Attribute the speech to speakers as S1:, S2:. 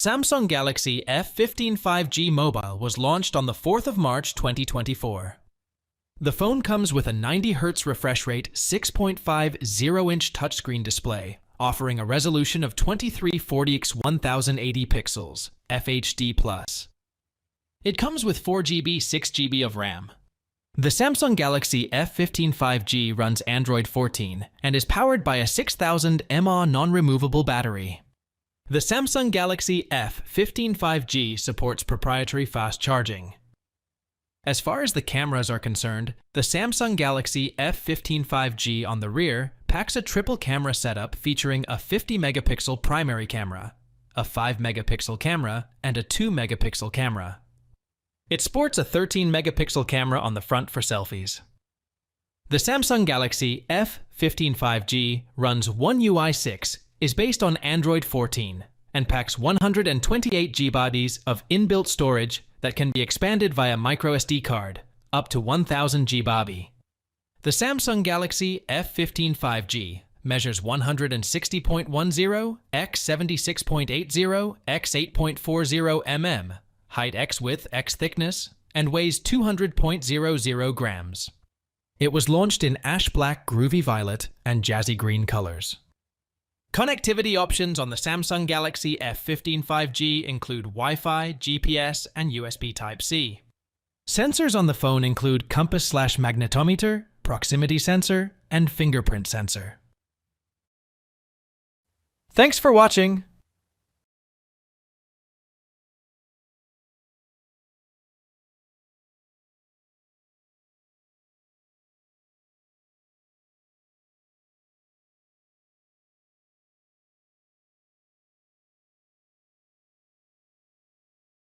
S1: Samsung Galaxy F15 5G Mobile was launched on the 4th of March 2024. The phone comes with a 90Hz refresh rate 6.50-inch touchscreen display, offering a resolution of 2340x1080 pixels, FHD+. It comes with 4GB 6GB of RAM. The Samsung Galaxy F15 5G runs Android 14 and is powered by a 6000 mAh non-removable battery. The Samsung Galaxy F15 5G supports proprietary fast charging. As far as the cameras are concerned, the Samsung Galaxy F15 5G on the rear packs a triple camera setup featuring a 50-megapixel primary camera, a 5-megapixel camera, and a 2-megapixel camera. It sports a 13-megapixel camera on the front for selfies. The Samsung Galaxy F15 5G runs One UI 6, is based on Android 14, and packs 128 GB of inbuilt storage that can be expanded via microSD card, up to 1000 GB. The Samsung Galaxy F15 5G measures 160.10 x 76.80 x 8.40 mm, height x width x thickness, and weighs 200.00 grams. It was launched in ash black, groovy violet, and jazzy green colors. Connectivity options on the Samsung Galaxy F15 5G include Wi-Fi, GPS, and USB Type-C. Sensors on the phone include compass/magnetometer, proximity sensor, and fingerprint sensor. Thanks for watching.